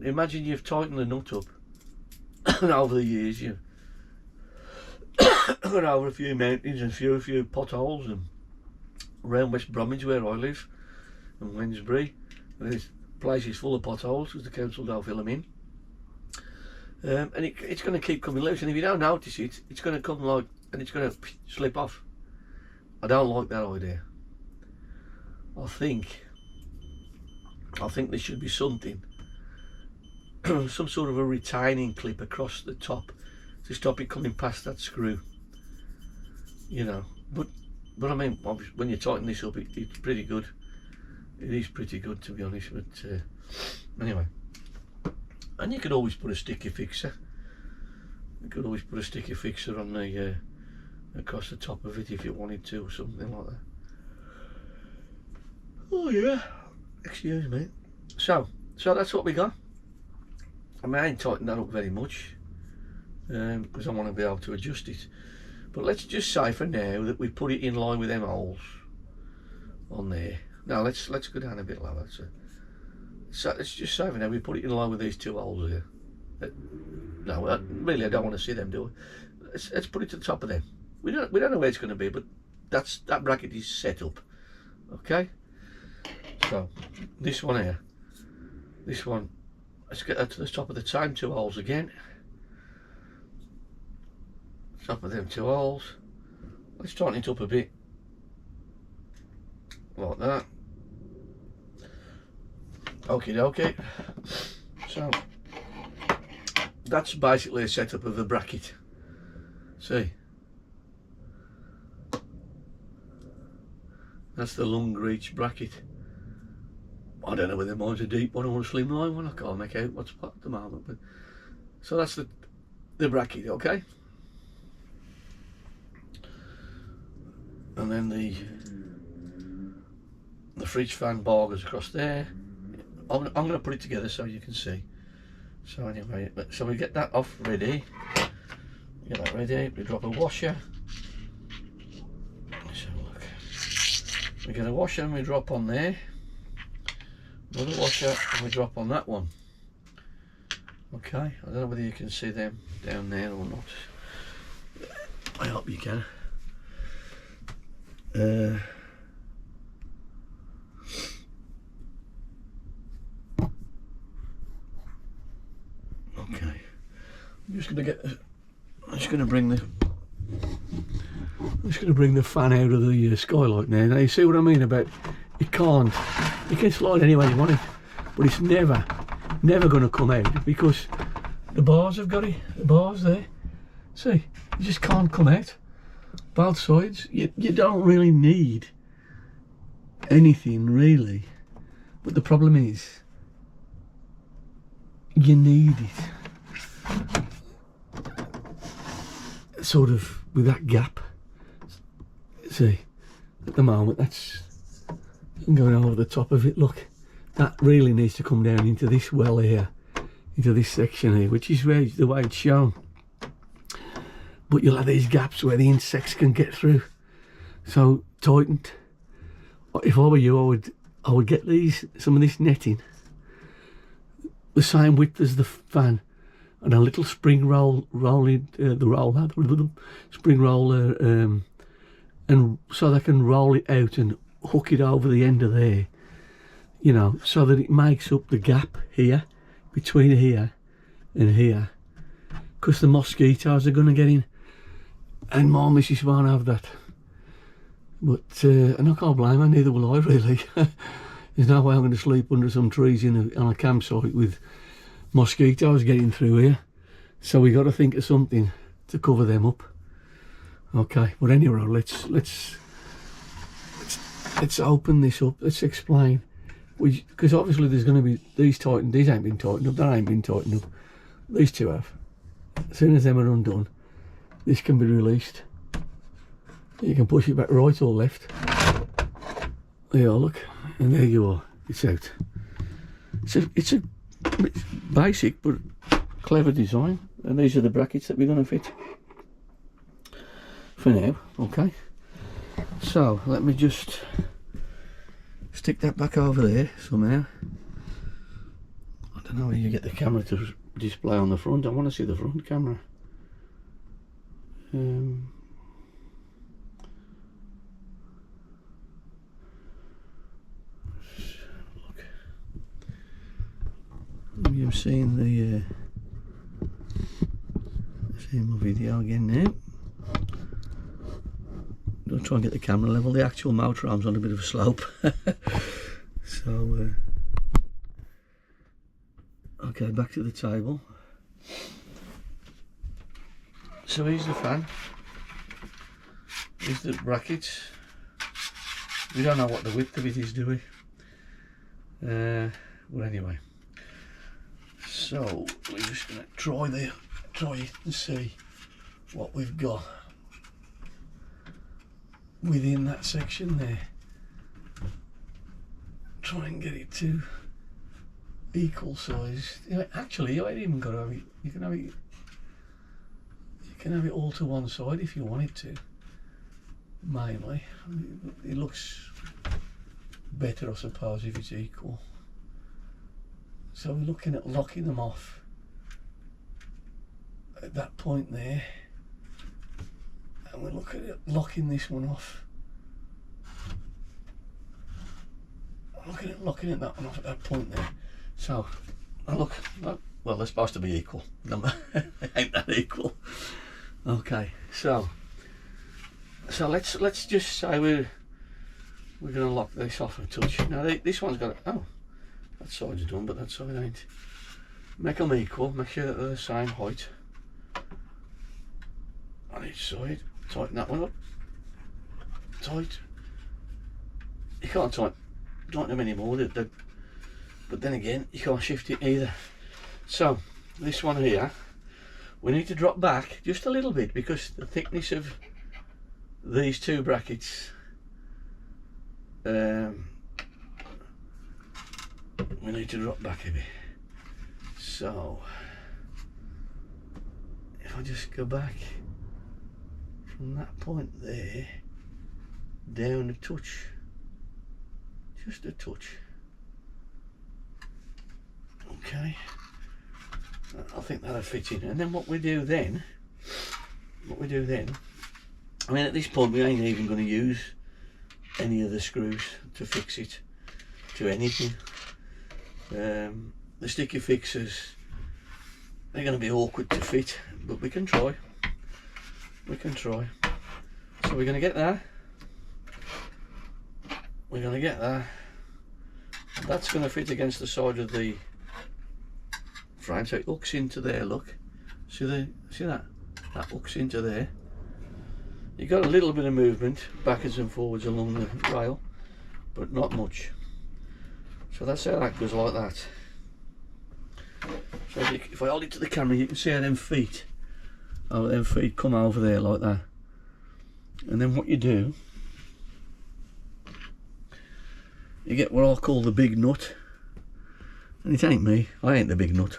imagine you've tightened the nut up and over the years you've got over a few mountains and a few potholes, and around West Bromwich where I live and Wednesbury, there's places full of potholes because the council don't fill them in. And it's going to keep coming loose, and if you don't notice it, it's going to come like, and it's going to slip off. I don't like that idea. I think there should be something, some sort of a retaining clip across the top to stop it coming past that screw. You know, but I mean, when you tighten this up, it's pretty good. It is pretty good, to be honest. But anyway. And you could always put a sticky fixer. You could always put a sticky fixer on the across the top of it if you wanted to, or something like that. Oh yeah, excuse me. So that's what we got. I mean, I ain't tightened that up very much because I want to be able to adjust it. But let's just say for now that we put it in line with them holes on there. Now let's go down a bit lower. So let's just say for now we put it in line with these two holes here. No, really I don't want to see them, do I? Let's put it to the top of them. We don't know where it's going to be, but that bracket is set up. Okay. So this one here, this one, let's get that to the top of the same two holes again. Top of them two holes. Let's tighten it up a bit, like that. Okie dokie. So that's basically a setup of the bracket. See, that's the long reach bracket. I don't know whether mine's a deep one or a slimline one. I can't make out what's what at the moment. But so that's the bracket, okay. And then the fridge fan bar goes across there. I'm going to put it together so you can see. So anyway, so we get that off ready. Get that ready. We drop a washer. Let's have a look. We get a washer and we drop on there. Another washer and we drop on that one. Okay. I don't know whether you can see them down there or not. I hope you can. Okay, I'm just going to bring the fan out of the skylight now. Now you see what I mean about you can slide any way you want it, but it's never going to come out because the bars have got it. The bars there, see, you just can't come out. Both sides. You don't really need anything really, but the problem is you need it sort of with that gap. See, at the moment that's going over the top of it. Look, that really needs to come down into this well here, into this section here, which is where the way it's shown. But you'll have these gaps where the insects can get through. So tightened. If I were you, I would get some of this netting the same width as the fan, and a little spring spring roller, and so they can roll it out and hook it over the end of there, you know, so that it makes up the gap here between here and here, because the mosquitoes are going to get in, and my missus won't have that. But and I can't blame her, neither will I really. There's no way I'm going to sleep under some trees on a campsite with mosquitoes getting through here. So we got to think of something to cover them up. Okay, but anyway, let's open this up. Let's explain. Because obviously there's going to be these tightened. These ain't been tightened up. That ain't been tightened up. These two have. As soon as them are undone, this can be released. You can push it back right or left. There you are, look, and there you are. It's out. It's a basic but clever design, and these are the brackets that we're going to fit for now. Okay, so let me just stick that back over there somehow. I don't don't know how you get the camera to display on the front. I want to see the front camera. Look. You've seen the seen my video again now. Don't try and get the camera level. The actual motorarm's on a bit of a slope. So okay, back to the table. So here's the fan. Here's the brackets. We don't know what the width of it is, do we? Well, anyway. So we're just gonna try it and see what we've got within that section there. Try and get it to equal size. You know, actually, you ain't even got to have it. You can have it. You can have it all to one side if you wanted to. Mainly, it looks better, I suppose, if it's equal. So we're looking at locking them off at that point there, and we're looking at locking this one off. Looking at that one off at that point there. So, look, well, they're supposed to be equal. Ain't that equal? Okay, so let's just say we're gonna lock this off a touch. Now this one's got oh, that side's done, but that side ain't. Make them equal. Make sure that they're the same height on each side. Tighten that one up. Tight. You can't tighten them anymore, but then again, you can't shift it either. So this one here, we need to drop back just a little bit because the thickness of these two brackets, we need to drop back a bit. So if I just go back from that point there down a touch, just a touch. Okay, I think that'll fit in. And then what we do then, I mean, at this point we ain't even going to use any of the screws to fix it to anything. The sticky fixers, they're going to be awkward to fit, but we can try. So we're going to get there. We're going to get there. That's going to fit against the side of the frame, so it hooks into there. Look, see that hooks into there. You got a little bit of movement backwards and forwards along the rail, but not much. So that's how that goes, like that. So if I hold it to the camera, you can see how them feet come over there like that. And then what you do, you get what I call the big nut. And it ain't me, I ain't the big nut.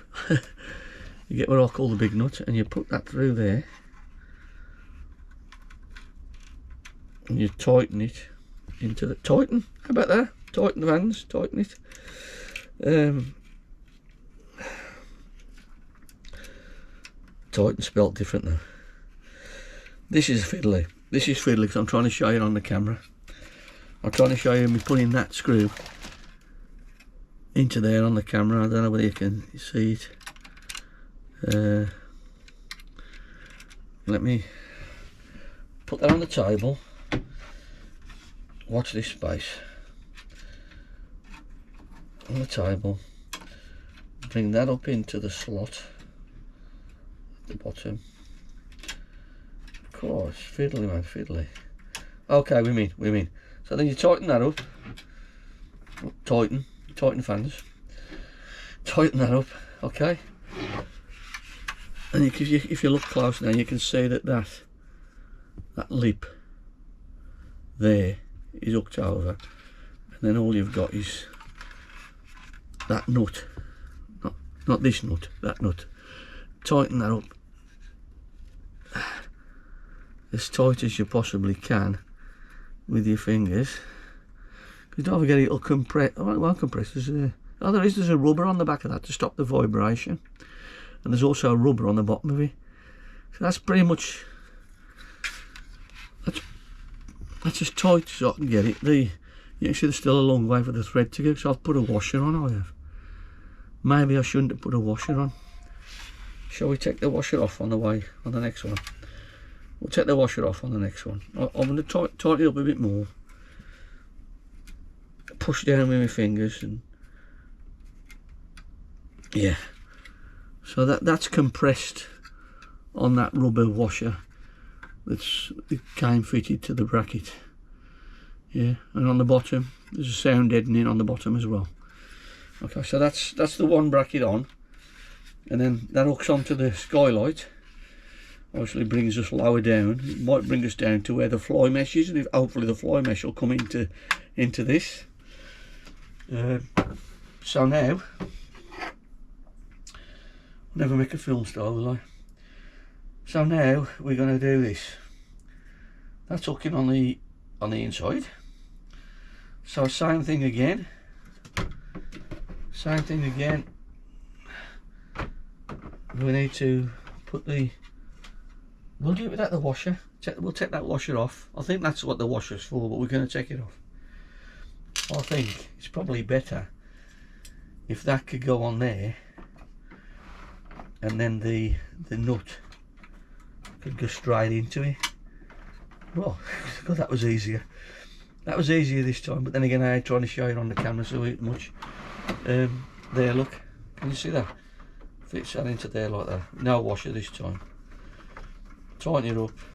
You get what I call the big nut, and you put that through there, and you tighten it into the how about that? Tighten the hands, tighten it. Tighten spelt different though. This is fiddly because I'm trying to show you on the camera. I'm trying to show you me putting that screw into there on the camera. I don't know whether you can see it. Let me put that on the table. Watch this space. On the table. Bring that up into the slot at the bottom. Of course, fiddly man, fiddly. Okay, we mean. So then you tighten that up. Tighten fans. Tighten that up, okay? And if you look close now, you can see that lip there is hooked over, and then all you've got is that nut, not this nut, that nut. Tighten that up as tight as you possibly can with your fingers, because don't forget it'll compress. Oh, it won't compress. There's Oh, there's a rubber on the back of that to stop the vibration, and there's also a rubber on the bottom of it. So that's pretty much, that's as tight as I can get it. You can see there's still a long way for the thread to go, so I've put a washer on, I have. Maybe I shouldn't have put a washer on. Shall we take the washer off on the way, on the next one? We'll take the washer off on the next one. I'm going to tighten it up a bit more. Push down with my fingers and yeah. So that's compressed on that rubber washer it came fitted to the bracket. Yeah, and on the bottom there's a sound deadening on the bottom as well. Okay, so that's the one bracket on, and then that hooks onto the Skylight. Obviously brings us lower down. It might bring us down to where the fly mesh is, and hopefully the fly mesh will come into this. So now, never make a film style, will I? So now we're going to do this. That's hooking on the inside. So same thing again. Same thing again. We need to put the. We'll do it without the washer. We'll take that washer off. I think that's what the washer's for, but we're going to take it off. I think it's probably better if that could go on there, and then the nut could go straight into it. Well, God, that was easier. That was easier this time, but then again I ain't trying to show it on the camera so much. There, look. Can you see that? Fits that into there like that. No washer this time. Tighten it up.